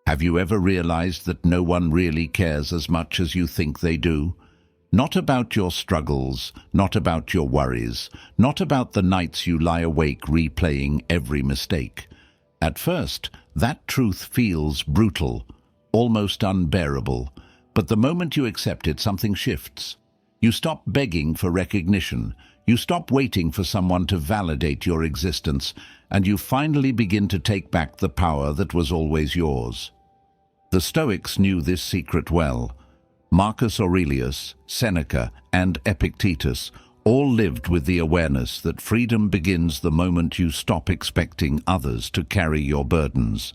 Have you ever realized that no one really cares as much as you think they do? Not about your struggles, not about your worries, not about the nights you lie awake replaying every mistake. At first, that truth feels brutal, almost unbearable, but the moment you accept it, something shifts. You stop begging for recognition, you stop waiting for someone to validate your existence, and you finally begin to take back the power that was always yours. The Stoics knew this secret well. Marcus Aurelius, Seneca, and Epictetus all lived with the awareness that freedom begins the moment you stop expecting others to carry your burdens.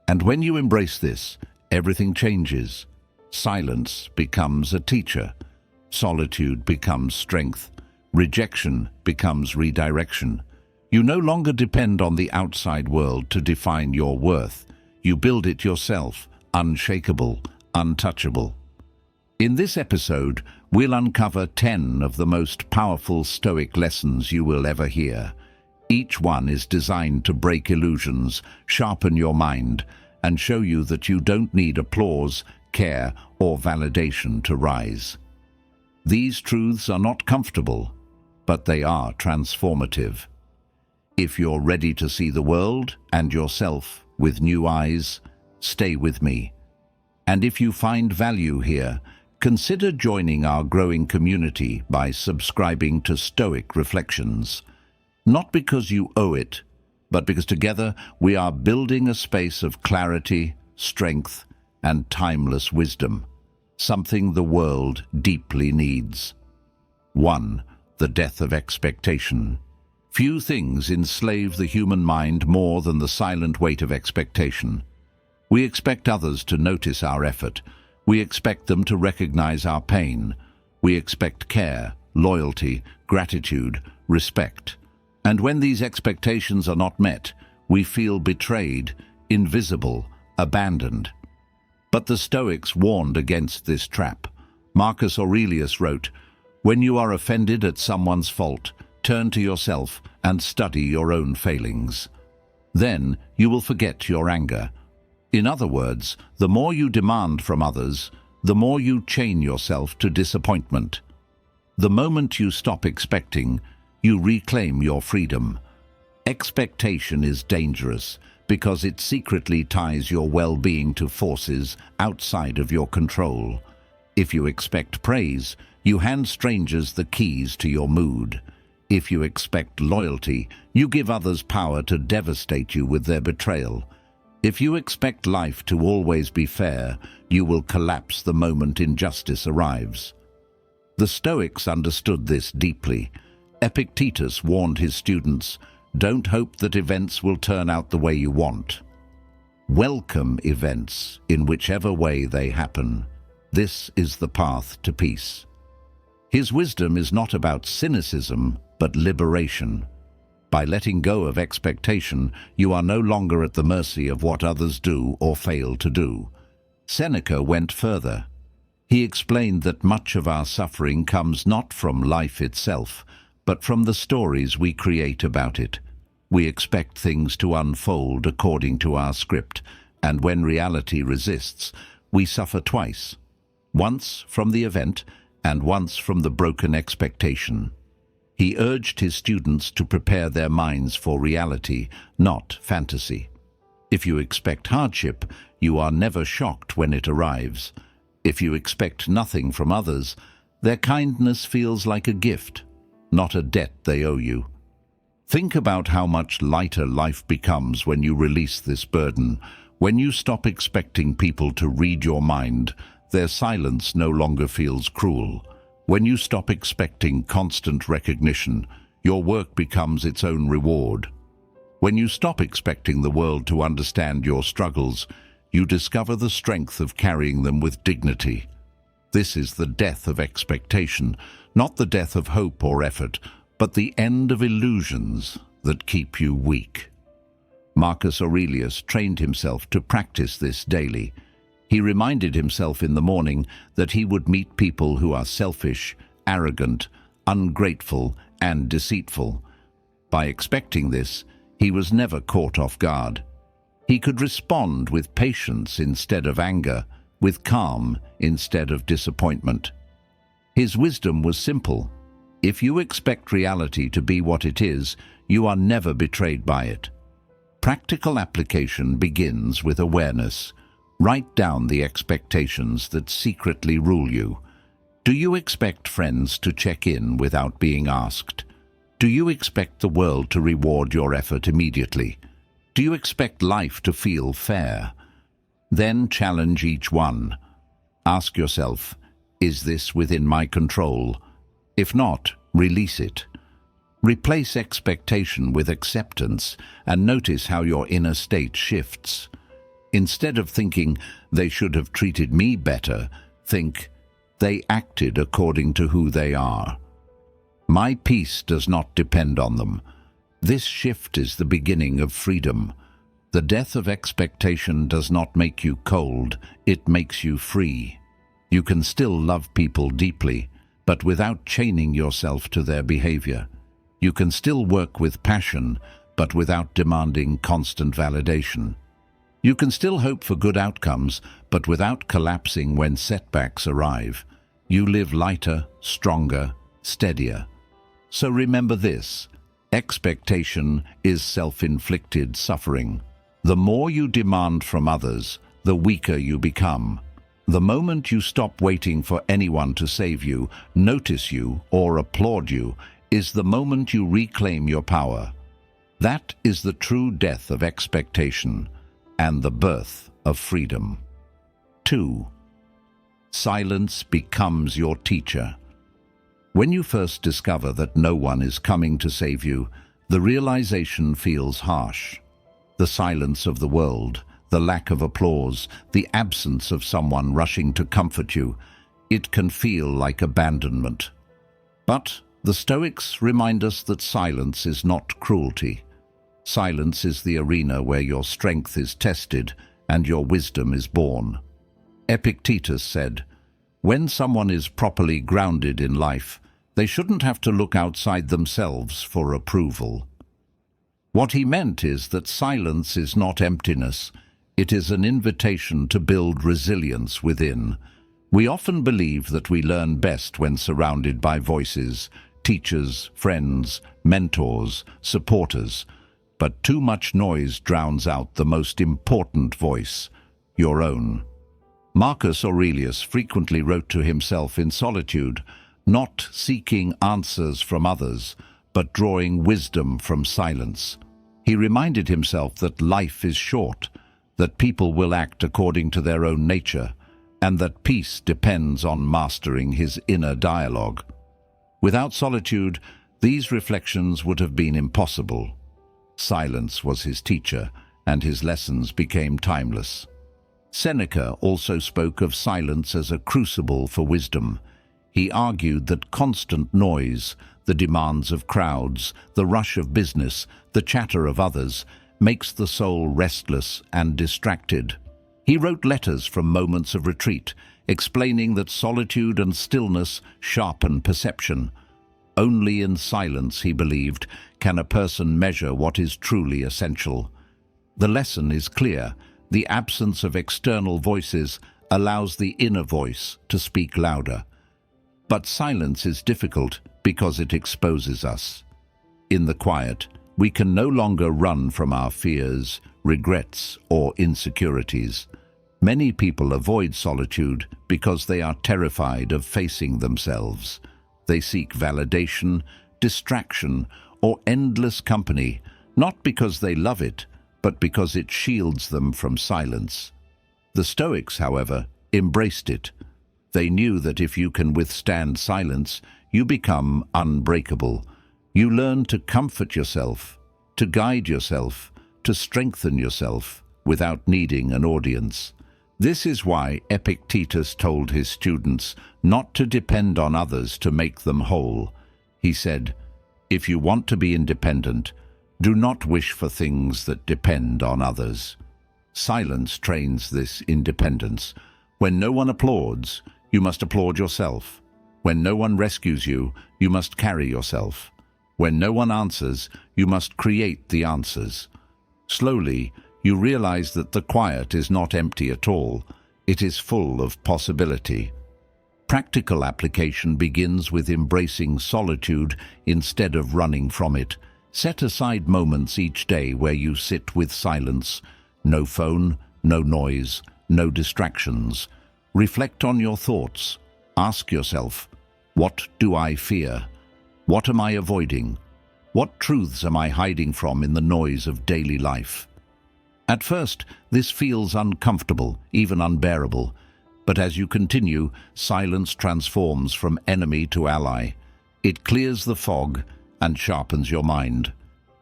And when you embrace this, everything changes. Silence becomes a teacher. Solitude becomes strength. Rejection becomes redirection. You no longer depend on the outside world to define your worth. You build it yourself, unshakable, untouchable. In this episode, we'll uncover 10 of the most powerful Stoic lessons you will ever hear. Each one is designed to break illusions, sharpen your mind, and show you that you don't need applause, care, or validation to rise. These truths are not comfortable, but they are transformative. If you're ready to see the world and yourself with new eyes, stay with me. And if you find value here, consider joining our growing community by subscribing to Stoic Reflections. Not because you owe it, but because together we are building a space of clarity, strength, and timeless wisdom, something the world deeply needs. 1. The death of expectation. Few things enslave the human mind more than the silent weight of expectation. We expect others to notice our effort. We expect them to recognize our pain. We expect care, loyalty, gratitude, respect. And when these expectations are not met, we feel betrayed, invisible, abandoned. But the Stoics warned against this trap. Marcus Aurelius wrote, "When you are offended at someone's fault, turn to yourself and study your own failings. Then you will forget your anger." In other words, the more you demand from others, the more you chain yourself to disappointment. The moment you stop expecting, you reclaim your freedom. Expectation is dangerous because it secretly ties your well-being to forces outside of your control. If you expect praise, you hand strangers the keys to your mood. If you expect loyalty, you give others power to devastate you with their betrayal. If you expect life to always be fair, you will collapse the moment injustice arrives. The Stoics understood this deeply. Epictetus warned his students, "Don't hope that events will turn out the way you want. Welcome events in whichever way they happen. This is the path to peace." His wisdom is not about cynicism, but liberation. By letting go of expectation, you are no longer at the mercy of what others do or fail to do. Seneca went further. He explained that much of our suffering comes not from life itself, but from the stories we create about it. We expect things to unfold according to our script, and when reality resists, we suffer twice. Once from the event, and once from the broken expectation. He urged his students to prepare their minds for reality, not fantasy. If you expect hardship, you are never shocked when it arrives. If you expect nothing from others, their kindness feels like a gift, not a debt they owe you. Think about how much lighter life becomes when you release this burden. When you stop expecting people to read your mind, their silence no longer feels cruel. When you stop expecting constant recognition, your work becomes its own reward. When you stop expecting the world to understand your struggles, you discover the strength of carrying them with dignity. This is the death of expectation, not the death of hope or effort, but the end of illusions that keep you weak. Marcus Aurelius trained himself to practice this daily. He reminded himself in the morning that he would meet people who are selfish, arrogant, ungrateful, and deceitful. By expecting this, he was never caught off guard. He could respond with patience instead of anger, with calm instead of disappointment. His wisdom was simple. If you expect reality to be what it is, you are never betrayed by it. Practical application begins with awareness. Write down the expectations that secretly rule you. Do you expect friends to check in without being asked? Do you expect the world to reward your effort immediately? Do you expect life to feel fair? Then challenge each one. Ask yourself, is this within my control? If not, release it. Replace expectation with acceptance and notice how your inner state shifts. Instead of thinking, they should have treated me better, think, they acted according to who they are. My peace does not depend on them. This shift is the beginning of freedom. The death of expectation does not make you cold, it makes you free. You can still love people deeply, but without chaining yourself to their behavior. You can still work with passion, but without demanding constant validation. You can still hope for good outcomes, but without collapsing when setbacks arrive. You live lighter, stronger, steadier. So remember this: expectation is self-inflicted suffering. The more you demand from others, the weaker you become. The moment you stop waiting for anyone to save you, notice you, or applaud you, is the moment you reclaim your power. That is the true death of expectation and the birth of freedom. 2. Silence becomes your teacher. When you first discover that no one is coming to save you, the realization feels harsh. The silence of the world, the lack of applause, the absence of someone rushing to comfort you, it can feel like abandonment. But the Stoics remind us that silence is not cruelty. Silence is the arena where your strength is tested and your wisdom is born. Epictetus said, "When someone is properly grounded in life, they shouldn't have to look outside themselves for approval." What he meant is that silence is not emptiness. It is an invitation to build resilience within. We often believe that we learn best when surrounded by voices, teachers, friends, mentors, supporters. But too much noise drowns out the most important voice, your own. Marcus Aurelius frequently wrote to himself in solitude, not seeking answers from others, but drawing wisdom from silence. He reminded himself that life is short, that people will act according to their own nature, and that peace depends on mastering his inner dialogue. Without solitude, these reflections would have been impossible. Silence was his teacher, and his lessons became timeless. Seneca also spoke of silence as a crucible for wisdom. He argued that constant noise, the demands of crowds, the rush of business, the chatter of others, makes the soul restless and distracted. He wrote letters from moments of retreat, explaining that solitude and stillness sharpen perception. Only in silence, he believed, can a person measure what is truly essential. The lesson is clear. The absence of external voices allows the inner voice to speak louder. But silence is difficult because it exposes us. In the quiet, we can no longer run from our fears, regrets, or insecurities. Many people avoid solitude because they are terrified of facing themselves. They seek validation, distraction, or endless company, not because they love it, but because it shields them from silence. The Stoics, however, embraced it. They knew that if you can withstand silence, you become unbreakable. You learn to comfort yourself, to guide yourself, to strengthen yourself without needing an audience. This is why Epictetus told his students not to depend on others to make them whole. He said, "If you want to be independent, do not wish for things that depend on others." Silence trains this independence. When no one applauds, you must applaud yourself. When no one rescues you, you must carry yourself. When no one answers, you must create the answers. Slowly, you realize that the quiet is not empty at all. It is full of possibility. Practical application begins with embracing solitude instead of running from it. Set aside moments each day where you sit with silence. No phone, no noise, no distractions. Reflect on your thoughts. Ask yourself, what do I fear? What am I avoiding? What truths am I hiding from in the noise of daily life? At first, this feels uncomfortable, even unbearable. But as you continue, silence transforms from enemy to ally. It clears the fog and sharpens your mind.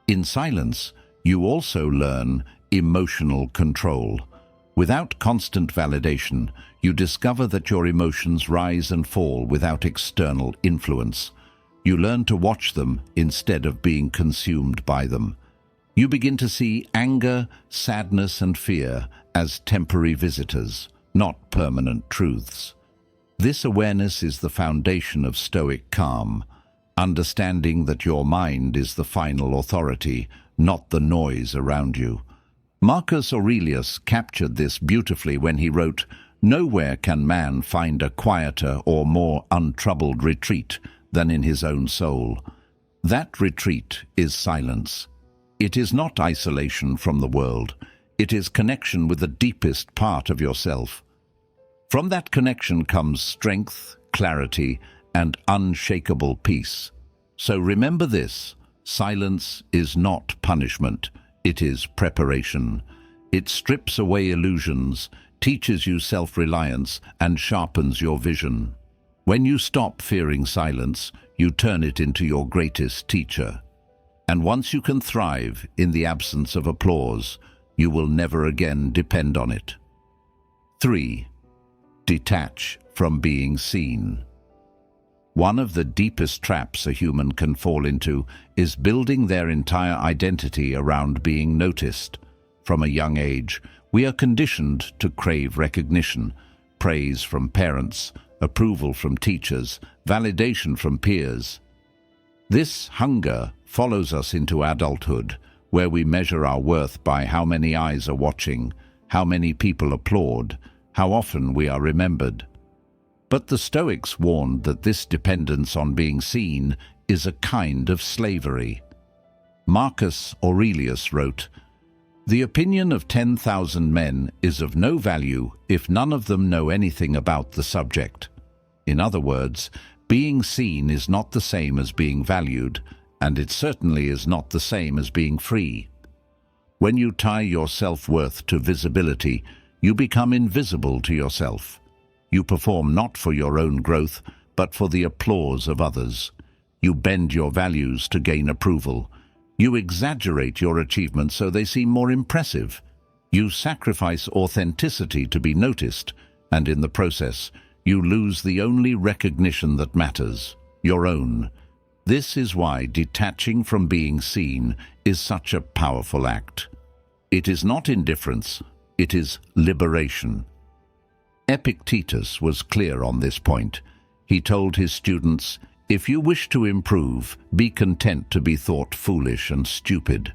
In silence, you also learn emotional control. Without constant validation, you discover that your emotions rise and fall without external influence. You learn to watch them instead of being consumed by them. You begin to see anger, sadness, and fear as temporary visitors, not permanent truths. This awareness is the foundation of Stoic calm, understanding that your mind is the final authority, not the noise around you. Marcus Aurelius captured this beautifully when he wrote, "Nowhere can man find a quieter or more untroubled retreat than in his own soul." That retreat is silence. It is not isolation from the world. It is connection with the deepest part of yourself. From that connection comes strength, clarity, and unshakable peace. So remember this: silence is not punishment. It is preparation. It strips away illusions, teaches you self-reliance, and sharpens your vision. When you stop fearing silence, you turn it into your greatest teacher. And once you can thrive in the absence of applause, you will never again depend on it. 3. Detach from being seen. One of the deepest traps a human can fall into is building their entire identity around being noticed. From a young age, we are conditioned to crave recognition, praise from parents, approval from teachers, validation from peers. This hunger follows us into adulthood, where we measure our worth by how many eyes are watching, how many people applaud, how often we are remembered. But the Stoics warned that this dependence on being seen is a kind of slavery. Marcus Aurelius wrote, "The opinion of 10,000 men is of no value if none of them know anything about the subject." In other words, being seen is not the same as being valued, and it certainly is not the same as being free. When you tie your self-worth to visibility, you become invisible to yourself. You perform not for your own growth, but for the applause of others. You bend your values to gain approval. You exaggerate your achievements so they seem more impressive. You sacrifice authenticity to be noticed, and in the process, you lose the only recognition that matters, your own. This is why detaching from being seen is such a powerful act. It is not indifference, it is liberation. Epictetus was clear on this point. He told his students, "If you wish to improve, be content to be thought foolish and stupid."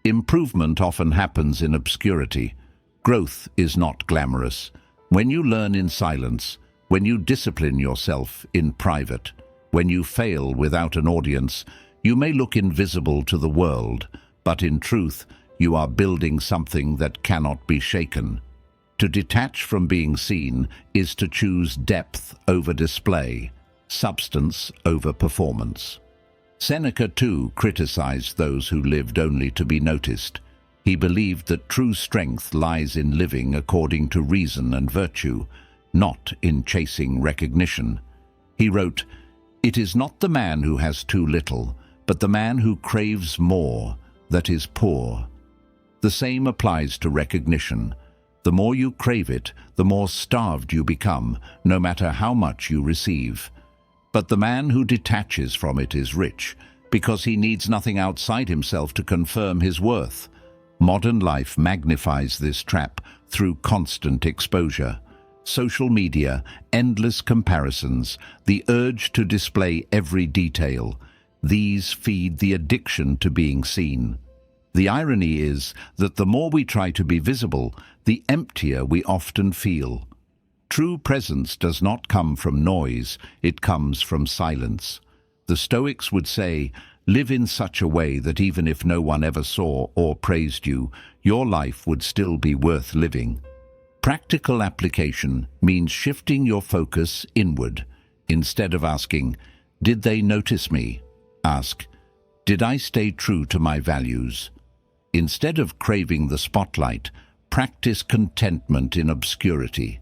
Improvement often happens in obscurity. Growth is not glamorous. When you learn in silence, when you discipline yourself in private, when you fail without an audience, you may look invisible to the world, but in truth, you are building something that cannot be shaken. To detach from being seen is to choose depth over display, substance over performance. Seneca too criticized those who lived only to be noticed. He believed that true strength lies in living according to reason and virtue, not in chasing recognition. He wrote, "It is not the man who has too little, but the man who craves more that is poor." The same applies to recognition. The more you crave it, the more starved you become, no matter how much you receive. But the man who detaches from it is rich, because he needs nothing outside himself to confirm his worth. Modern life magnifies this trap through constant exposure. Social media, endless comparisons, the urge to display every detail. These feed the addiction to being seen. The irony is that the more we try to be visible, the emptier we often feel. True presence does not come from noise, it comes from silence. The Stoics would say, live in such a way that even if no one ever saw or praised you, your life would still be worth living. Practical application means shifting your focus inward. Instead of asking, did they notice me? Ask, did I stay true to my values? Instead of craving the spotlight, practice contentment in obscurity.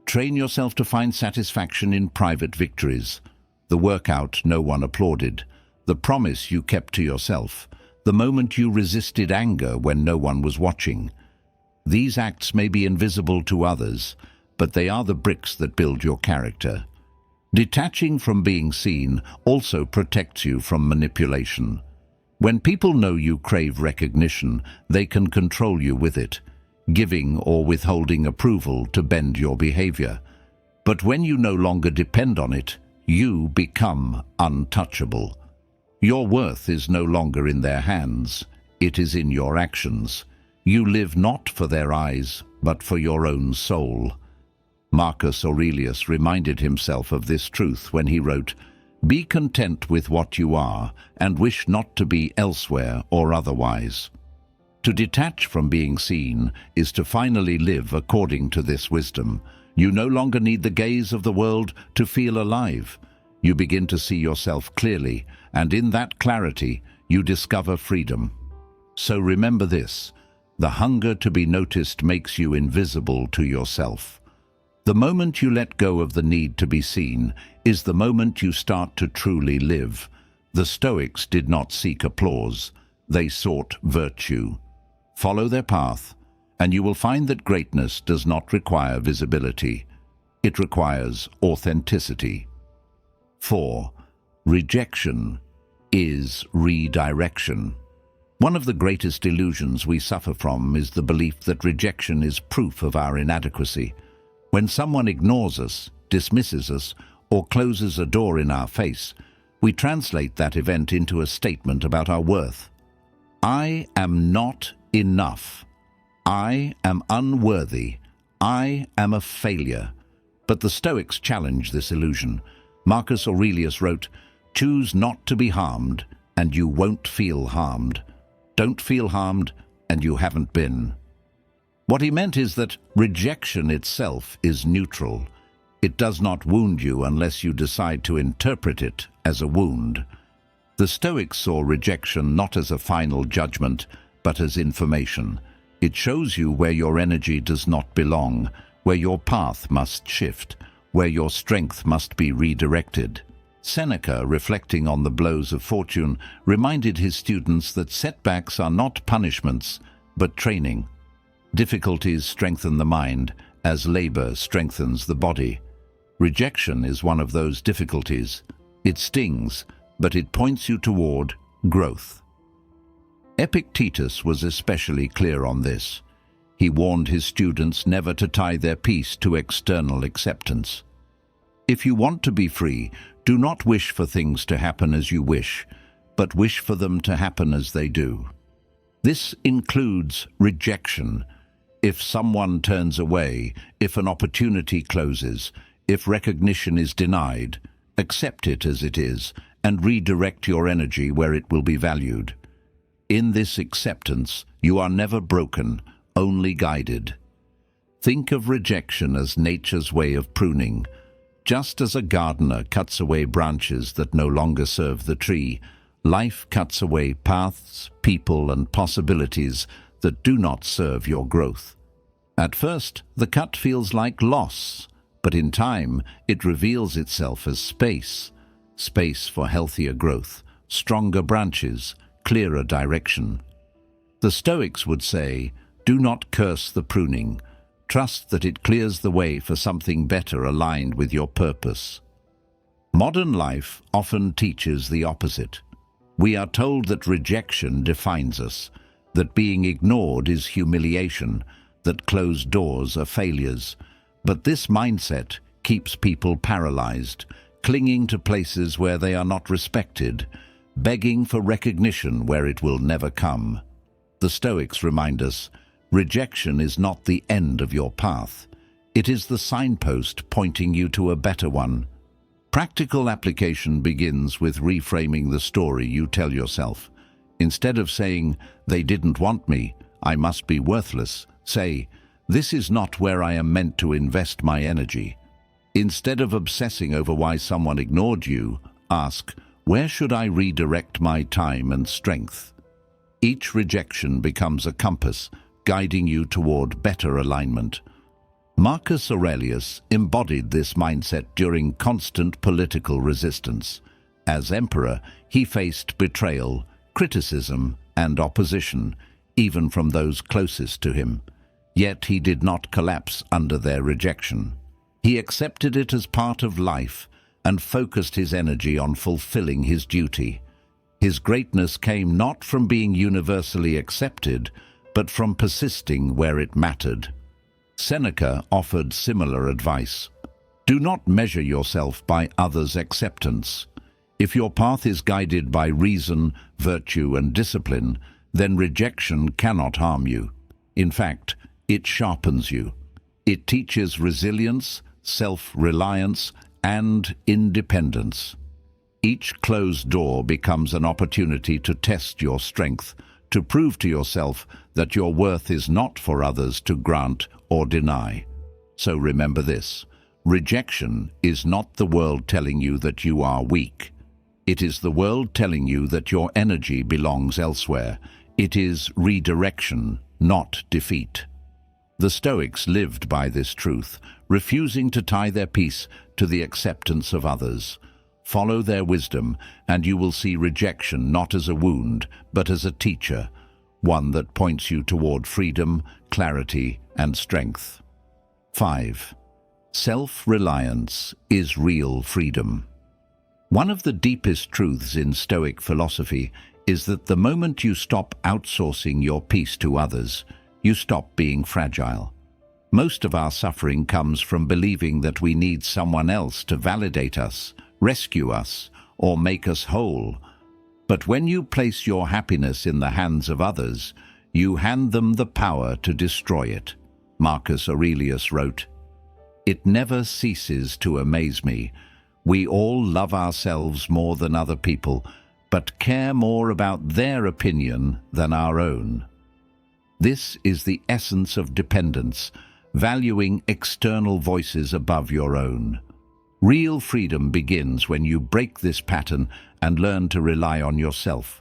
Train yourself to find satisfaction in private victories. The workout no one applauded, the promise you kept to yourself, the moment you resisted anger when no one was watching. These acts may be invisible to others, but they are the bricks that build your character. Detaching from being seen also protects you from manipulation. When people know you crave recognition, they can control you with it, giving or withholding approval to bend your behavior. But when you no longer depend on it, you become untouchable. Your worth is no longer in their hands, it is in your actions. You live not for their eyes, but for your own soul. Marcus Aurelius reminded himself of this truth when he wrote, "Be content with what you are, and wish not to be elsewhere or otherwise." To detach from being seen is to finally live according to this wisdom. You no longer need the gaze of the world to feel alive. You begin to see yourself clearly, and in that clarity, you discover freedom. So remember this, the hunger to be noticed makes you invisible to yourself. The moment you let go of the need to be seen is the moment you start to truly live. The Stoics did not seek applause, they sought virtue. Follow their path, and you will find that greatness does not require visibility. It requires authenticity. 4. Rejection is redirection. One of the greatest illusions we suffer from is the belief that rejection is proof of our inadequacy. When someone ignores us, dismisses us, or closes a door in our face, we translate that event into a statement about our worth. I am not enough. I am unworthy. I am a failure. But the Stoics challenge this illusion. Marcus Aurelius wrote, "Choose not to be harmed, and you won't feel harmed. Don't feel harmed, and you haven't been." What he meant is that rejection itself is neutral. It does not wound you unless you decide to interpret it as a wound. The Stoics saw rejection not as a final judgment, but as information. It shows you where your energy does not belong, where your path must shift, where your strength must be redirected. Seneca, reflecting on the blows of fortune, reminded his students that setbacks are not punishments, but training. Difficulties strengthen the mind, as labor strengthens the body. Rejection is one of those difficulties. It stings, but it points you toward growth. Epictetus was especially clear on this. He warned his students never to tie their peace to external acceptance. If you want to be free, do not wish for things to happen as you wish, but wish for them to happen as they do. This includes rejection. If someone turns away, if an opportunity closes, if recognition is denied, accept it as it is and redirect your energy where it will be valued. In this acceptance, you are never broken, only guided. Think of rejection as nature's way of pruning. Just as a gardener cuts away branches that no longer serve the tree, life cuts away paths, people, and possibilities that do not serve your growth. At first, the cut feels like loss, but in time, it reveals itself as space. Space for healthier growth, stronger branches, clearer direction. The Stoics would say, do not curse the pruning. Trust that it clears the way for something better aligned with your purpose. Modern life often teaches the opposite. We are told that rejection defines us, that being ignored is humiliation, that closed doors are failures. But this mindset keeps people paralyzed, clinging to places where they are not respected, begging for recognition where it will never come. The Stoics remind us, rejection is not the end of your path. It is the signpost pointing you to a better one. Practical application begins with reframing the story you tell yourself. Instead of saying, "They didn't want me, I must be worthless," say, "This is not where I am meant to invest my energy." Instead of obsessing over why someone ignored you, ask, "Where should I redirect my time and strength?" Each rejection becomes a compass, guiding you toward better alignment. Marcus Aurelius embodied this mindset during constant political resistance. As emperor, he faced betrayal, criticism, and opposition, even from those closest to him. Yet he did not collapse under their rejection. He accepted it as part of life and focused his energy on fulfilling his duty. His greatness came not from being universally accepted, but from persisting where it mattered. Seneca offered similar advice. Do not measure yourself by others' acceptance. If your path is guided by reason, virtue, and discipline, then rejection cannot harm you. In fact, it sharpens you. It teaches resilience, self-reliance, and independence. Each closed door becomes an opportunity to test your strength, to prove to yourself that your worth is not for others to grant or deny. So remember this: rejection is not the world telling you that you are weak. It is the world telling you that your energy belongs elsewhere. It is redirection, not defeat. The Stoics lived by this truth, refusing to tie their peace to the acceptance of others. Follow their wisdom, and you will see rejection not as a wound, but as a teacher, one that points you toward freedom, clarity, and strength. 5. Self-reliance is real freedom. One of the deepest truths in Stoic philosophy is that the moment you stop outsourcing your peace to others, you stop being fragile. Most of our suffering comes from believing that we need someone else to validate us, rescue us, or make us whole. But when you place your happiness in the hands of others, you hand them the power to destroy it. Marcus Aurelius wrote, "It never ceases to amaze me. We all love ourselves more than other people, but care more about their opinion than our own." This is the essence of dependence, valuing external voices above your own. Real freedom begins when you break this pattern and learn to rely on yourself.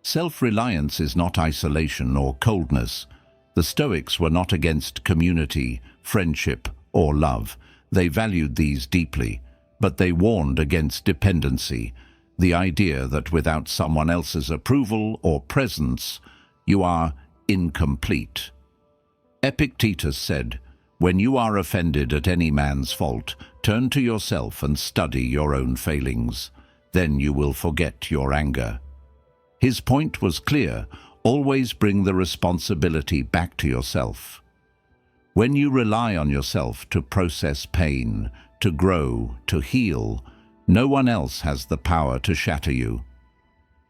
Self-reliance is not isolation or coldness. The Stoics were not against community, friendship, or love. They valued these deeply, but they warned against dependency, the idea that without someone else's approval or presence, you are incomplete. Epictetus said, "When you are offended at any man's fault, turn to yourself and study your own failings. Then you will forget your anger." His point was clear: always bring the responsibility back to yourself. When you rely on yourself to process pain, to grow, to heal, no one else has the power to shatter you.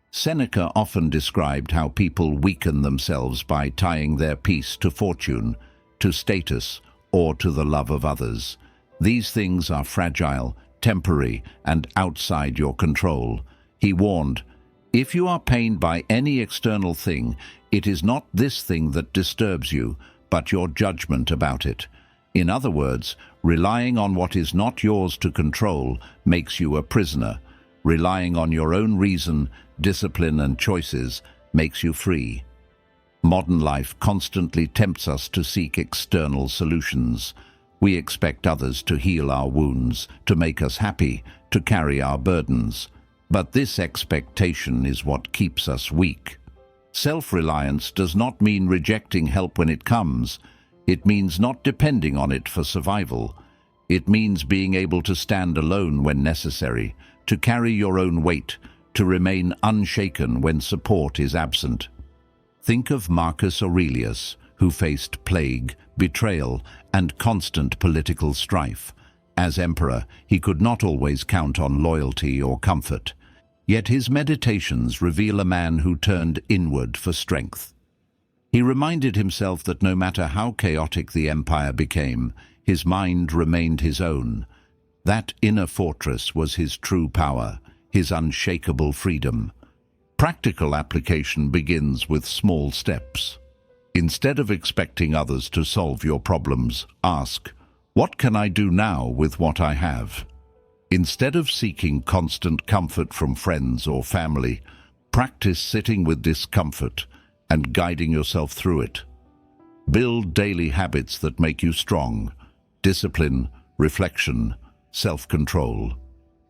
Seneca often described how people weaken themselves by tying their peace to fortune, to status, or to the love of others. These things are fragile, temporary, and outside your control. He warned, if you are pained by any external thing, it is not this thing that disturbs you, but your judgment about it. In other words, relying on what is not yours to control makes you a prisoner. Relying on your own reason, discipline, and choices makes you free. Modern life constantly tempts us to seek external solutions. We expect others to heal our wounds, to make us happy, to carry our burdens. But this expectation is what keeps us weak. Self-reliance does not mean rejecting help when it comes. It means not depending on it for survival. It means being able to stand alone when necessary, to carry your own weight, to remain unshaken when support is absent. Think of Marcus Aurelius, who faced plague, betrayal, and constant political strife. As emperor, he could not always count on loyalty or comfort. Yet his meditations reveal a man who turned inward for strength. He reminded himself that no matter how chaotic the empire became, his mind remained his own. That inner fortress was his true power, his unshakable freedom. Practical application begins with small steps. Instead of expecting others to solve your problems, ask, "What can I do now with what I have?" Instead of seeking constant comfort from friends or family, practice sitting with discomfort and guiding yourself through it. Build daily habits that make you strong: discipline, reflection, self-control.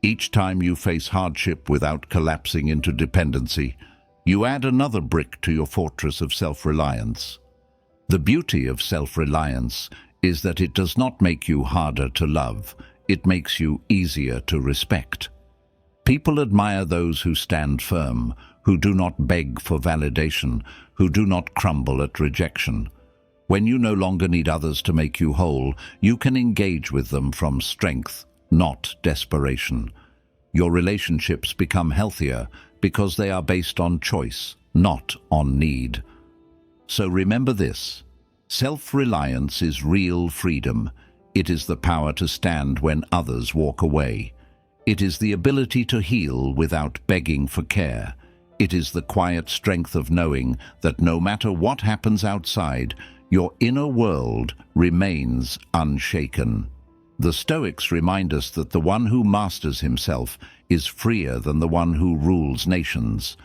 Each time you face hardship without collapsing into dependency, you add another brick to your fortress of self-reliance. The beauty of self-reliance is that it does not make you harder to love, it makes you easier to respect. People admire those who stand firm, who do not beg for validation, who do not crumble at rejection. When you no longer need others to make you whole, you can engage with them from strength, not desperation. Your relationships become healthier because they are based on choice, not on need. So remember this: self-reliance is real freedom. It is the power to stand when others walk away. It is the ability to heal without begging for care. It is the quiet strength of knowing that no matter what happens outside, your inner world remains unshaken. The Stoics remind us that the one who masters himself is freer than the one who rules nations.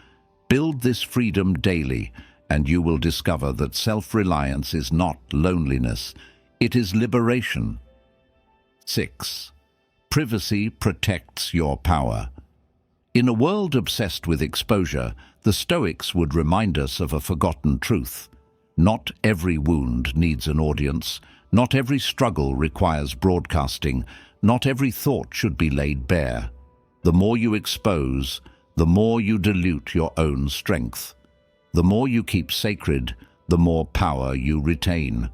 Build this freedom daily, and you will discover that self-reliance is not loneliness, it is liberation. 6. Privacy protects your power. In a world obsessed with exposure, the Stoics would remind us of a forgotten truth. Not every wound needs an audience. Not every struggle requires broadcasting. Not every thought should be laid bare. The more you expose, the more you dilute your own strength. The more you keep sacred, the more power you retain.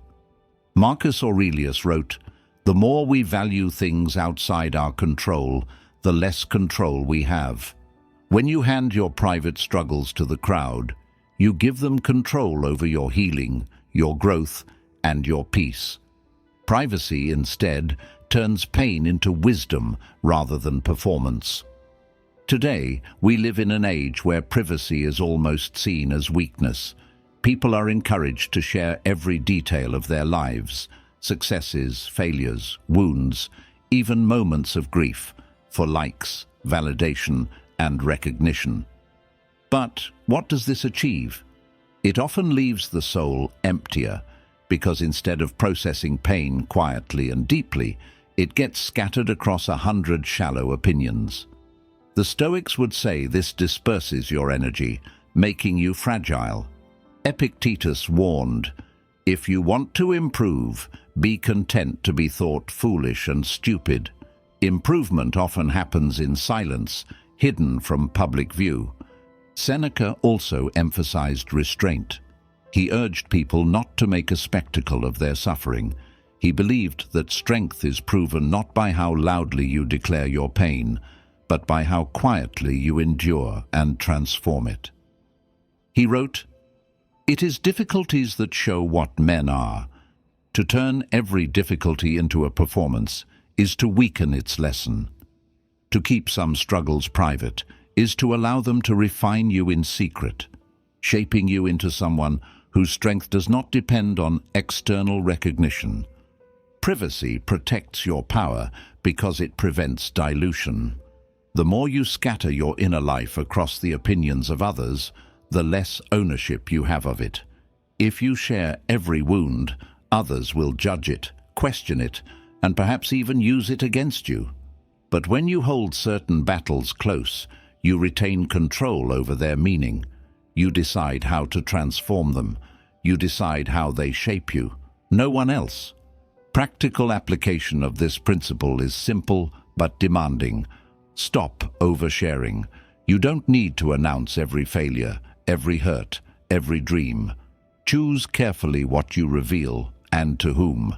Marcus Aurelius wrote, "The more we value things outside our control, the less control we have." When you hand your private struggles to the crowd, you give them control over your healing, your growth, and your peace. Privacy, instead, turns pain into wisdom rather than performance. Today, we live in an age where privacy is almost seen as weakness. People are encouraged to share every detail of their lives, successes, failures, wounds, even moments of grief, for likes, validation, and recognition. But what does this achieve? It often leaves the soul emptier, because instead of processing pain quietly and deeply, it gets scattered across 100 shallow opinions. The Stoics would say this disperses your energy, making you fragile. Epictetus warned, "If you want to improve, be content to be thought foolish and stupid." Improvement often happens in silence, hidden from public view. Seneca also emphasized restraint. He urged people not to make a spectacle of their suffering. He believed that strength is proven not by how loudly you declare your pain, but by how quietly you endure and transform it. He wrote, "It is difficulties that show what men are. To turn every difficulty into a performance is to weaken its lesson. To keep some struggles private is to allow them to refine you in secret, shaping you into someone whose strength does not depend on external recognition. Privacy protects your power because it prevents dilution. The more you scatter your inner life across the opinions of others, the less ownership you have of it. If you share every wound, others will judge it, question it, and perhaps even use it against you. But when you hold certain battles close, you retain control over their meaning. You decide how to transform them. You decide how they shape you. No one else. Practical application of this principle is simple but demanding. Stop oversharing. You don't need to announce every failure, every hurt, every dream. Choose carefully what you reveal and to whom.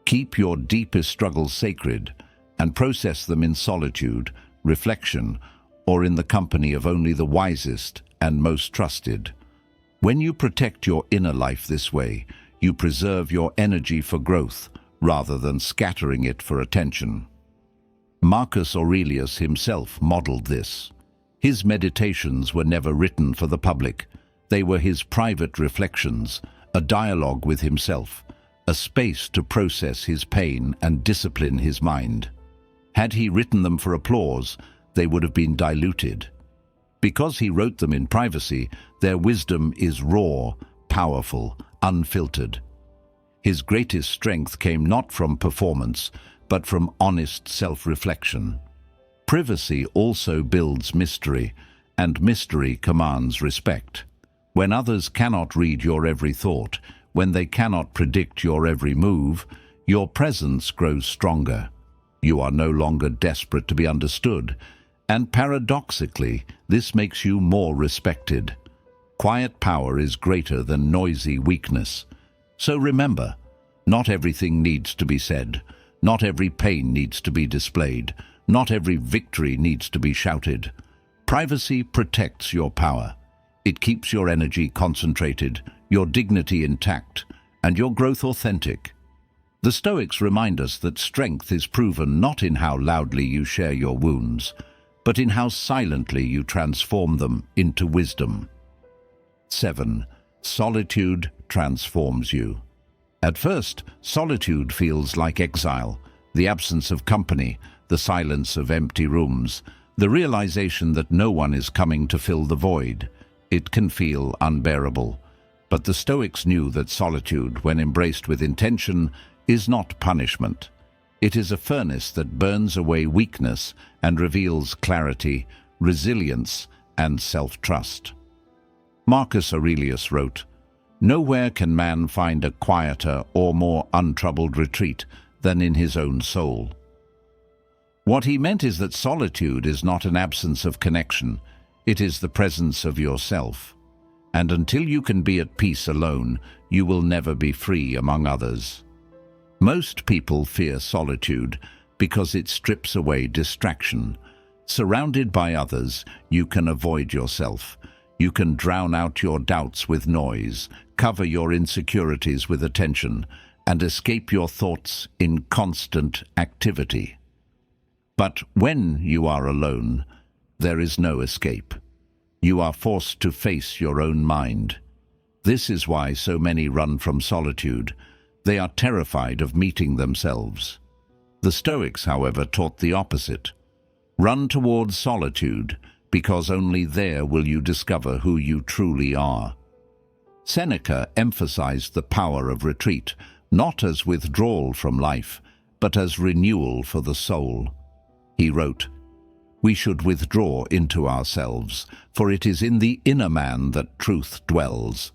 Keep your deepest struggles sacred and process them in solitude, reflection, or in the company of only the wisest and most trusted. When you protect your inner life this way, you preserve your energy for growth rather than scattering it for attention. Marcus Aurelius himself modeled this. His meditations were never written for the public. They were his private reflections, a dialogue with himself, a space to process his pain and discipline his mind. Had he written them for applause, they would have been diluted. Because he wrote them in privacy, their wisdom is raw, powerful, unfiltered. His greatest strength came not from performance, but from honest self-reflection. Privacy also builds mystery, and mystery commands respect. When others cannot read your every thought, when they cannot predict your every move, your presence grows stronger. You are no longer desperate to be understood, and paradoxically, this makes you more respected. Quiet power is greater than noisy weakness. So remember, not everything needs to be said. Not every pain needs to be displayed. Not every victory needs to be shouted. Privacy protects your power. It keeps your energy concentrated, your dignity intact, and your growth authentic. The Stoics remind us that strength is proven not in how loudly you share your wounds, but in how silently you transform them into wisdom. 7. Solitude transforms you. At first, solitude feels like exile, the absence of company, the silence of empty rooms, the realization that no one is coming to fill the void. It can feel unbearable. But the Stoics knew that solitude, when embraced with intention, is not punishment. It is a furnace that burns away weakness and reveals clarity, resilience, and self-trust. Marcus Aurelius wrote, "Nowhere can man find a quieter or more untroubled retreat than in his own soul." What he meant is that solitude is not an absence of connection, it is the presence of yourself. And until you can be at peace alone, you will never be free among others. Most people fear solitude because it strips away distraction. Surrounded by others, you can avoid yourself. You can drown out your doubts with noise, cover your insecurities with attention, and escape your thoughts in constant activity. But when you are alone, there is no escape. You are forced to face your own mind. This is why so many run from solitude. They are terrified of meeting themselves. The Stoics, however, taught the opposite. Run towards solitude, because only there will you discover who you truly are. Seneca emphasized the power of retreat, not as withdrawal from life, but as renewal for the soul. He wrote, "We should withdraw into ourselves, for it is in the inner man that truth dwells."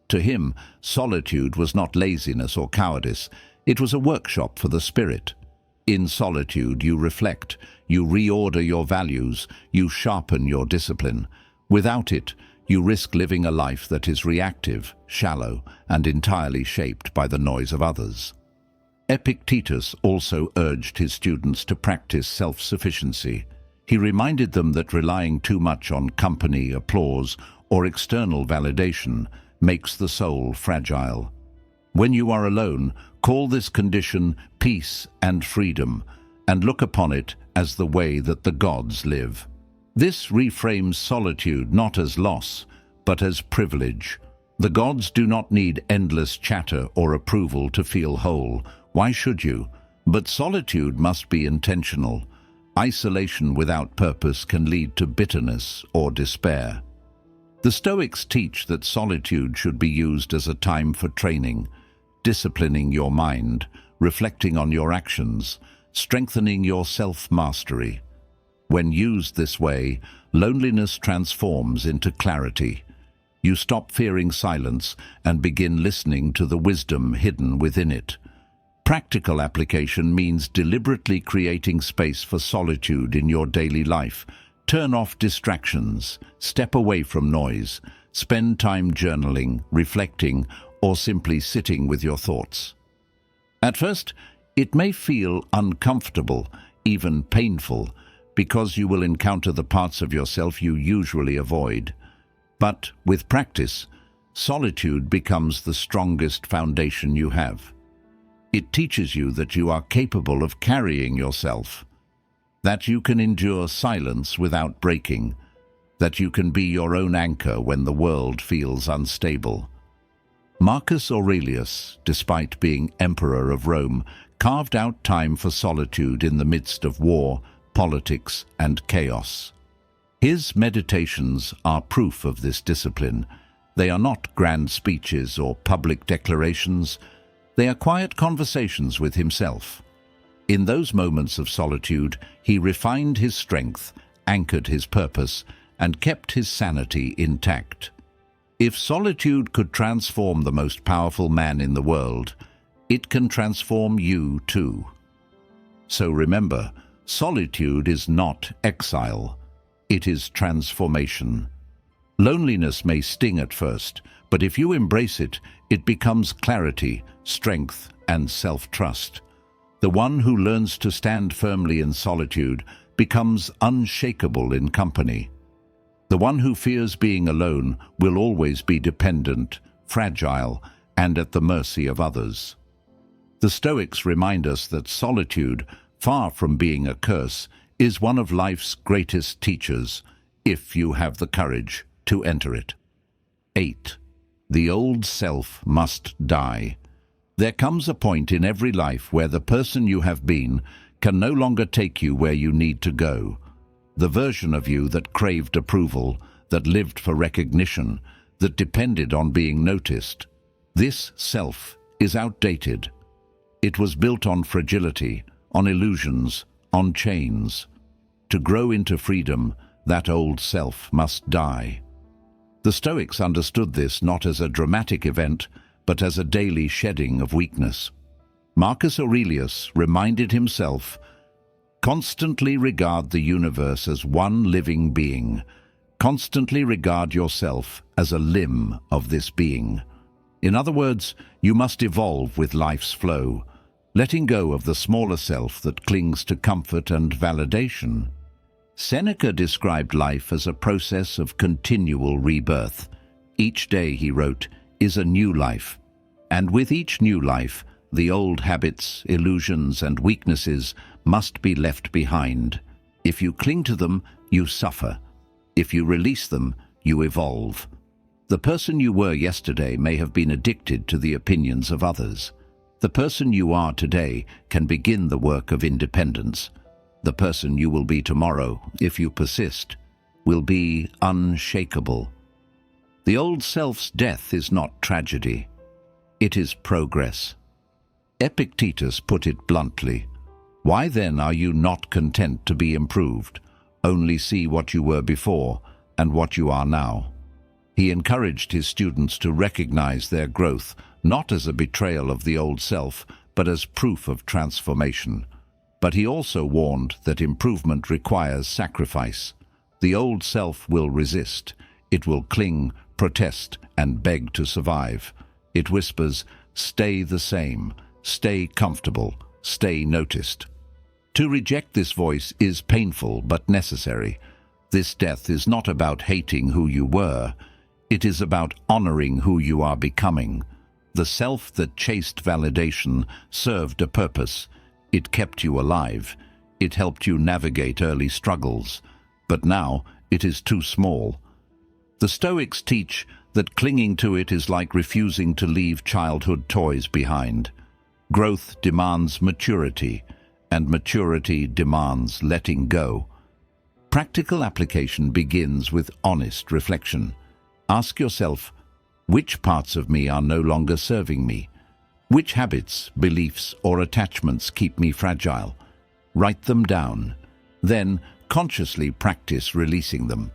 To him, solitude was not laziness or cowardice, it was a workshop for the spirit. In solitude you reflect, you reorder your values, you sharpen your discipline. Without it, you risk living a life that is reactive, shallow, and entirely shaped by the noise of others. Epictetus also urged his students to practice self-sufficiency. He reminded them that relying too much on company, applause, or external validation makes the soul fragile. When you are alone, call this condition peace and freedom, and look upon it as the way that the gods live. This reframes solitude not as loss, but as privilege. The gods do not need endless chatter or approval to feel whole. Why should you? But solitude must be intentional. Isolation without purpose can lead to bitterness or despair. The Stoics teach that solitude should be used as a time for training, disciplining your mind, reflecting on your actions, strengthening your self-mastery. When used this way, loneliness transforms into clarity. You stop fearing silence and begin listening to the wisdom hidden within it. Practical application means deliberately creating space for solitude in your daily life. Turn off distractions, step away from noise, spend time journaling, reflecting, or simply sitting with your thoughts. At first, it may feel uncomfortable, even painful, because you will encounter the parts of yourself you usually avoid. But with practice, solitude becomes the strongest foundation you have. It teaches you that you are capable of carrying yourself, that you can endure silence without breaking, that you can be your own anchor when the world feels unstable. Marcus Aurelius, despite being emperor of Rome, carved out time for solitude in the midst of war, politics, and chaos. His meditations are proof of this discipline. They are not grand speeches or public declarations. They are quiet conversations with himself. In those moments of solitude, he refined his strength, anchored his purpose, and kept his sanity intact. If solitude could transform the most powerful man in the world, it can transform you too. So remember, solitude is not exile. It is transformation. Loneliness may sting at first, but if you embrace it, it becomes clarity, strength, and self-trust. The one who learns to stand firmly in solitude becomes unshakable in company. The one who fears being alone will always be dependent, fragile, and at the mercy of others. The Stoics remind us that solitude, far from being a curse, is one of life's greatest teachers, if you have the courage to enter it. 8. The old self must die. There comes a point in every life where the person you have been can no longer take you where you need to go. The version of you that craved approval, that lived for recognition, that depended on being noticed. This self is outdated. It was built on fragility, on illusions, on chains. To grow into freedom, that old self must die. The Stoics understood this not as a dramatic event, but as a daily shedding of weakness. Marcus Aurelius reminded himself, constantly regard the universe as one living being. Constantly regard yourself as a limb of this being. In other words, you must evolve with life's flow, letting go of the smaller self that clings to comfort and validation. Seneca described life as a process of continual rebirth. Each day, he wrote, is a new life. And with each new life, the old habits, illusions, and weaknesses must be left behind. If you cling to them, you suffer. If you release them, you evolve. The person you were yesterday may have been addicted to the opinions of others. The person you are today can begin the work of independence. The person you will be tomorrow, if you persist, will be unshakable. The old self's death is not tragedy. It is progress. Epictetus put it bluntly. Why then are you not content to be improved? Only see what you were before and what you are now. He encouraged his students to recognize their growth, not as a betrayal of the old self, but as proof of transformation. But he also warned that improvement requires sacrifice. The old self will resist. It will cling, protest, and beg to survive. It whispers, stay the same, stay comfortable, stay noticed. To reject this voice is painful but necessary. This death is not about hating who you were. It is about honoring who you are becoming. The self that chased validation served a purpose. It kept you alive. It helped you navigate early struggles. But now it is too small. The Stoics teach that clinging to it is like refusing to leave childhood toys behind. Growth demands maturity, and maturity demands letting go. Practical application begins with honest reflection. Ask yourself, which parts of me are no longer serving me? Which habits, beliefs, or attachments keep me fragile? Write them down. Then, consciously practice releasing them.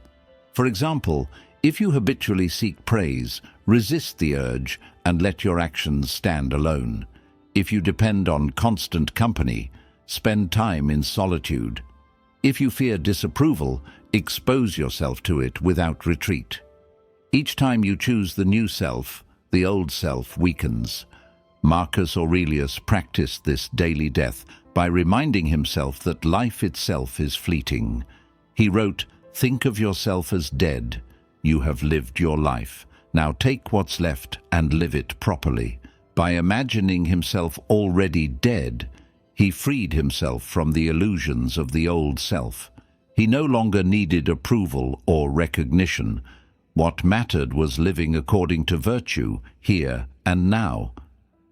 For example, if you habitually seek praise, resist the urge and let your actions stand alone. If you depend on constant company, spend time in solitude. If you fear disapproval, expose yourself to it without retreat. Each time you choose the new self, the old self weakens. Marcus Aurelius practiced this daily death by reminding himself that life itself is fleeting. He wrote, "Think of yourself as dead. You have lived your life. Now take what's left and live it properly. By imagining himself already dead, he freed himself from the illusions of the old self. He no longer needed approval or recognition. What mattered was living according to virtue, here and now.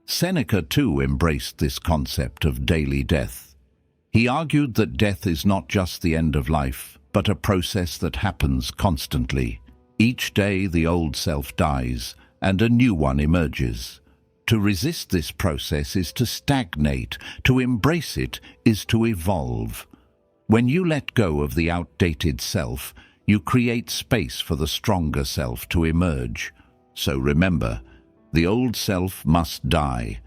Seneca too embraced this concept of daily death. He argued that death is not just the end of life, but a process that happens constantly. Each day the old self dies, and a new one emerges. To resist this process is to stagnate. To embrace it is to evolve. When you let go of the outdated self, you create space for the stronger self to emerge. So remember, the old self must die.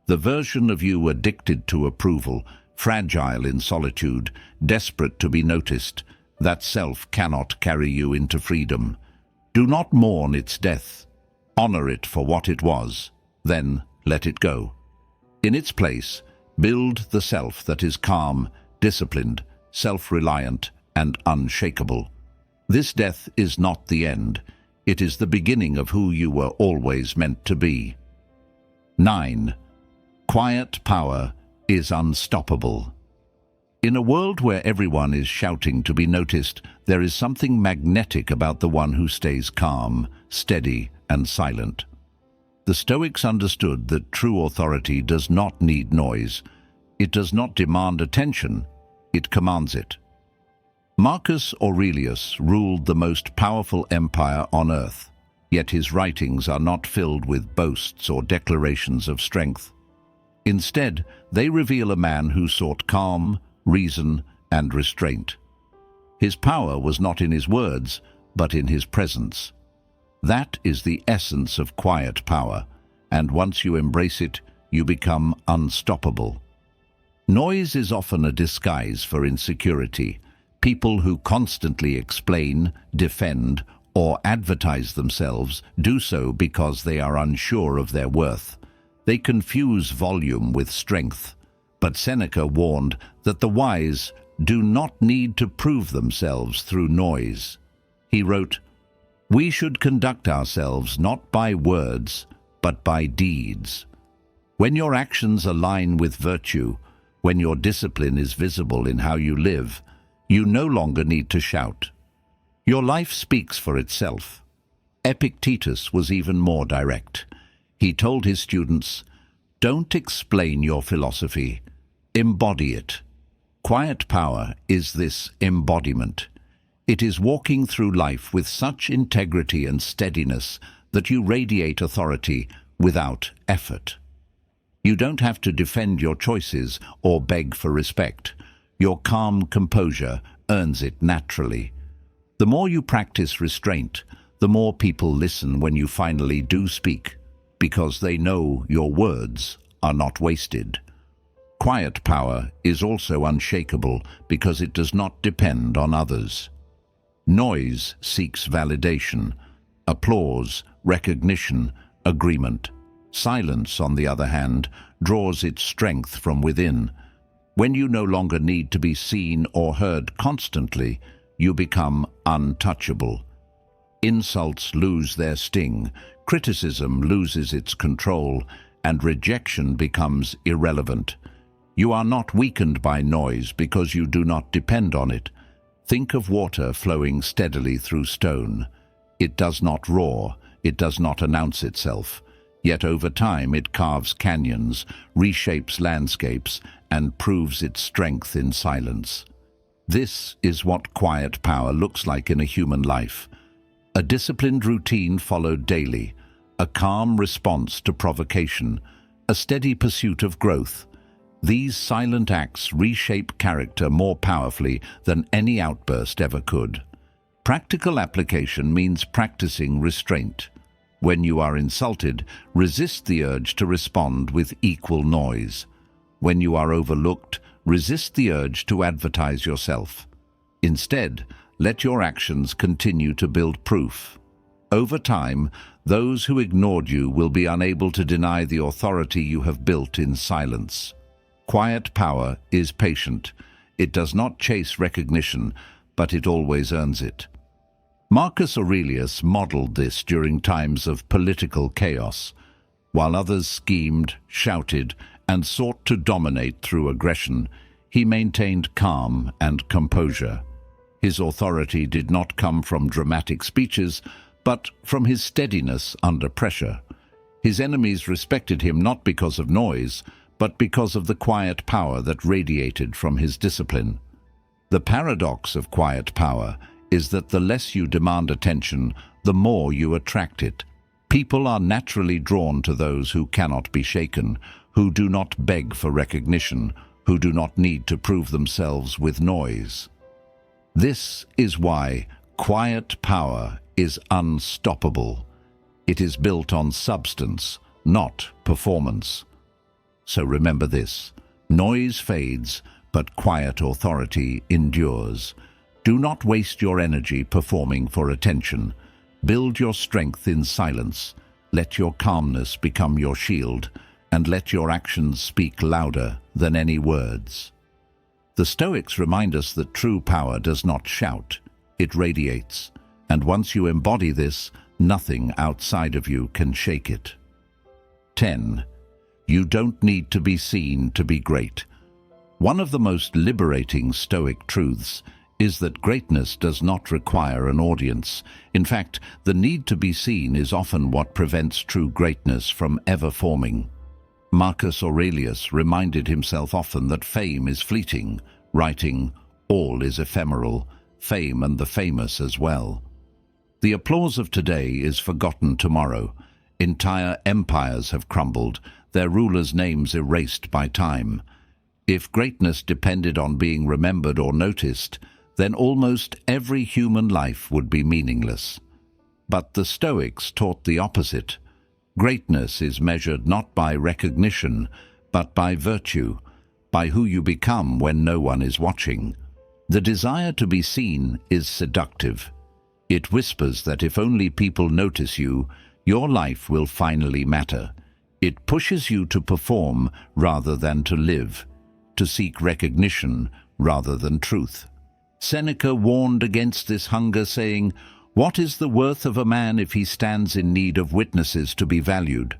The version of you addicted to approval, fragile in solitude, desperate to be noticed, that self cannot carry you into freedom. Do not mourn its death. Honor it for what it was, then let it go. In its place, build the self that is calm, disciplined, self-reliant, and unshakable. This death is not the end. It is the beginning of who you were always meant to be. 9. Quiet power is unstoppable. In a world where everyone is shouting to be noticed, there is something magnetic about the one who stays calm, steady, and silent. The Stoics understood that true authority does not need noise. It does not demand attention, it commands it. Marcus Aurelius ruled the most powerful empire on earth, yet his writings are not filled with boasts or declarations of strength. Instead, they reveal a man who sought calm, reason, and restraint. His power was not in his words, but in his presence. That is the essence of quiet power, and once you embrace it, you become unstoppable. Noise is often a disguise for insecurity. People who constantly explain, defend, or advertise themselves do so because they are unsure of their worth. They confuse volume with strength. But Seneca warned that the wise do not need to prove themselves through noise. He wrote, "We should conduct ourselves not by words, but by deeds." When your actions align with virtue, when your discipline is visible in how you live, you no longer need to shout. Your life speaks for itself. Epictetus was even more direct. He told his students, "Don't explain your philosophy, embody it." Quiet power is this embodiment. It is walking through life with such integrity and steadiness that you radiate authority without effort. You don't have to defend your choices or beg for respect. Your calm composure earns it naturally. The more you practice restraint, the more people listen when you finally do speak, because they know your words are not wasted. Quiet power is also unshakable because it does not depend on others. Noise seeks validation, applause, recognition, agreement. Silence, on the other hand, draws its strength from within. When you no longer need to be seen or heard constantly, you become untouchable. Insults lose their sting, criticism loses its control, and rejection becomes irrelevant. You are not weakened by noise because you do not depend on it. Think of water flowing steadily through stone. It does not roar, it does not announce itself. Yet over time it carves canyons, reshapes landscapes, and proves its strength in silence. This is what quiet power looks like in a human life. A disciplined routine followed daily, a calm response to provocation, a steady pursuit of growth. These silent acts reshape character more powerfully than any outburst ever could. Practical application means practicing restraint. When you are insulted, resist the urge to respond with equal noise. When you are overlooked, resist the urge to advertise yourself. Instead, let your actions continue to build proof. Over time, those who ignored you will be unable to deny the authority you have built in silence. Quiet power is patient. It does not chase recognition, but it always earns it. Marcus Aurelius modeled this during times of political chaos. While others schemed, shouted, and sought to dominate through aggression, he maintained calm and composure. His authority did not come from dramatic speeches, but from his steadiness under pressure. His enemies respected him not because of noise, but because of the quiet power that radiated from his discipline. The paradox of quiet power is that the less you demand attention, the more you attract it. People are naturally drawn to those who cannot be shaken, who do not beg for recognition, who do not need to prove themselves with noise. This is why quiet power is unstoppable. It is built on substance, not performance. So remember this: noise fades, but quiet authority endures. Do not waste your energy performing for attention. Build your strength in silence. Let your calmness become your shield, and let your actions speak louder than any words. The Stoics remind us that true power does not shout, it radiates, and once you embody this, nothing outside of you can shake it. 10. You don't need to be seen to be great. One of the most liberating Stoic truths is that greatness does not require an audience. In fact, the need to be seen is often what prevents true greatness from ever forming. Marcus Aurelius reminded himself often that fame is fleeting, writing, "All is ephemeral, fame and the famous as well." The applause of today is forgotten tomorrow. Entire empires have crumbled, their rulers' names erased by time. If greatness depended on being remembered or noticed, then almost every human life would be meaningless. But the Stoics taught the opposite. Greatness is measured not by recognition, but by virtue, by who you become when no one is watching. The desire to be seen is seductive. It whispers that if only people notice you, your life will finally matter. It pushes you to perform rather than to live, to seek recognition rather than truth. Seneca warned against this hunger, saying, "What is the worth of a man if he stands in need of witnesses to be valued?"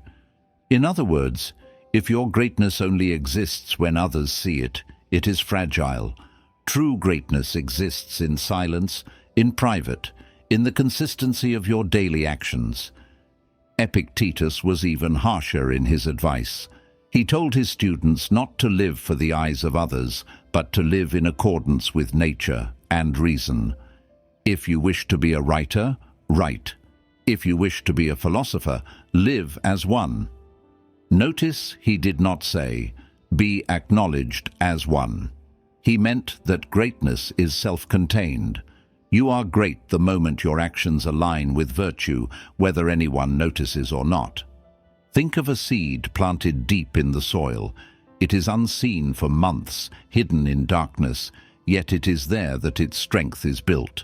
In other words, if your greatness only exists when others see it, it is fragile. True greatness exists in silence, in private, in the consistency of your daily actions. Epictetus was even harsher in his advice. He told his students not to live for the eyes of others, but to live in accordance with nature and reason. If you wish to be a writer, write. If you wish to be a philosopher, live as one. Notice he did not say, "Be acknowledged as one." He meant that greatness is self-contained. You are great the moment your actions align with virtue, whether anyone notices or not. Think of a seed planted deep in the soil. It is unseen for months, hidden in darkness, yet it is there that its strength is built.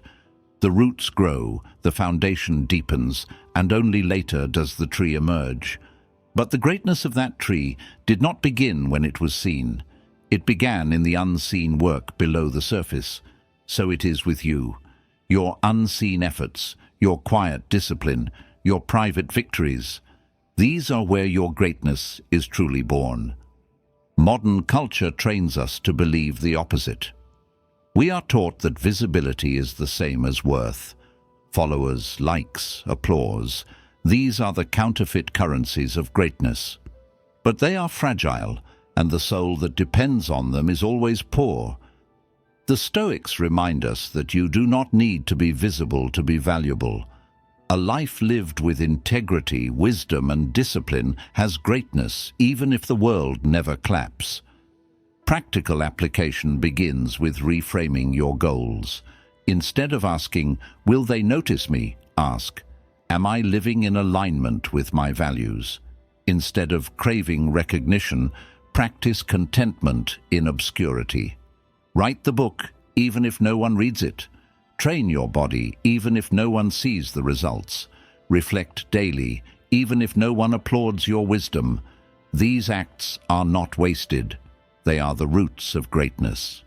The roots grow, the foundation deepens, and only later does the tree emerge. But the greatness of that tree did not begin when it was seen. It began in the unseen work below the surface. So it is with you. Your unseen efforts, your quiet discipline, your private victories, these are where your greatness is truly born. Modern culture trains us to believe the opposite. We are taught that visibility is the same as worth. Followers, likes, applause, these are the counterfeit currencies of greatness. But they are fragile, and the soul that depends on them is always poor. The Stoics remind us that you do not need to be visible to be valuable. A life lived with integrity, wisdom, and discipline has greatness, even if the world never claps. Practical application begins with reframing your goals. Instead of asking, "Will they notice me?" ask, "Am I living in alignment with my values?" Instead of craving recognition, practice contentment in obscurity. Write the book, even if no one reads it. Train your body, even if no one sees the results. Reflect daily, even if no one applauds your wisdom. These acts are not wasted. They are the roots of greatness.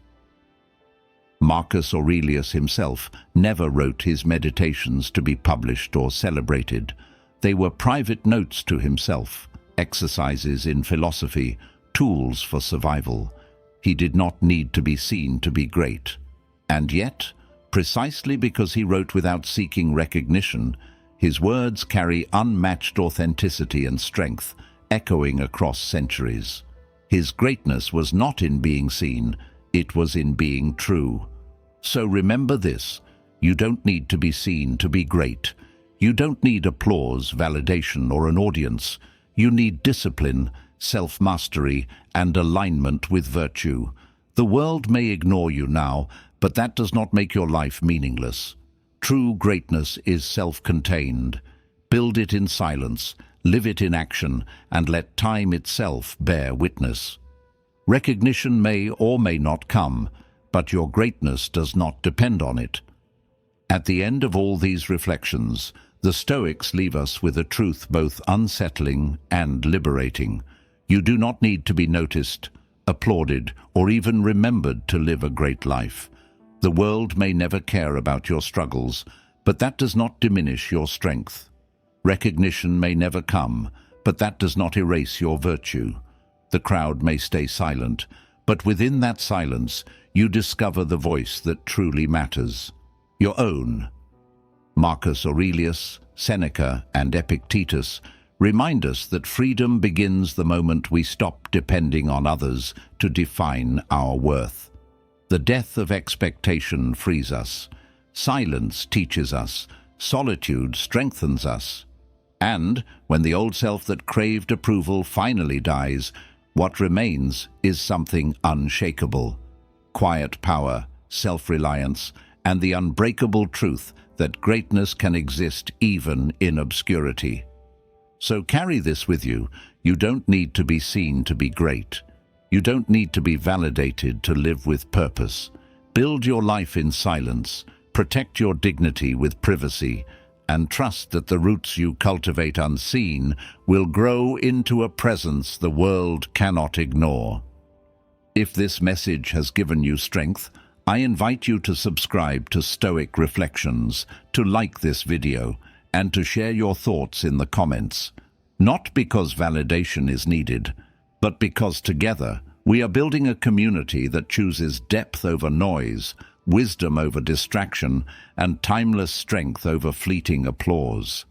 Marcus Aurelius himself never wrote his meditations to be published or celebrated. They were private notes to himself, exercises in philosophy, tools for survival. He did not need to be seen to be great. And yet, precisely because he wrote without seeking recognition, his words carry unmatched authenticity and strength, echoing across centuries. His greatness was not in being seen, it was in being true. So remember this: you don't need to be seen to be great. You don't need applause, validation, or an audience. You need discipline, self-mastery, and alignment with virtue. The world may ignore you now, but that does not make your life meaningless. True greatness is self-contained. Build it in silence, live it in action, and let time itself bear witness. Recognition may or may not come, but your greatness does not depend on it. At the end of all these reflections, the Stoics leave us with a truth both unsettling and liberating. You do not need to be noticed, applauded, or even remembered to live a great life. The world may never care about your struggles, but that does not diminish your strength. Recognition may never come, but that does not erase your virtue. The crowd may stay silent, but within that silence, you discover the voice that truly matters. Your own. Marcus Aurelius, Seneca, and Epictetus remind us that freedom begins the moment we stop depending on others to define our worth. The death of expectation frees us. Silence teaches us. Solitude strengthens us. And when the old self that craved approval finally dies, what remains is something unshakable. Quiet power, self-reliance, and the unbreakable truth that greatness can exist even in obscurity. So carry this with you. You don't need to be seen to be great. You don't need to be validated to live with purpose. Build your life in silence, protect your dignity with privacy, and trust that the roots you cultivate unseen will grow into a presence the world cannot ignore. If this message has given you strength, I invite you to subscribe to Stoic Reflections, to like this video, and to share your thoughts in the comments. Not because validation is needed, but because together we are building a community that chooses depth over noise, wisdom over distraction, and timeless strength over fleeting applause.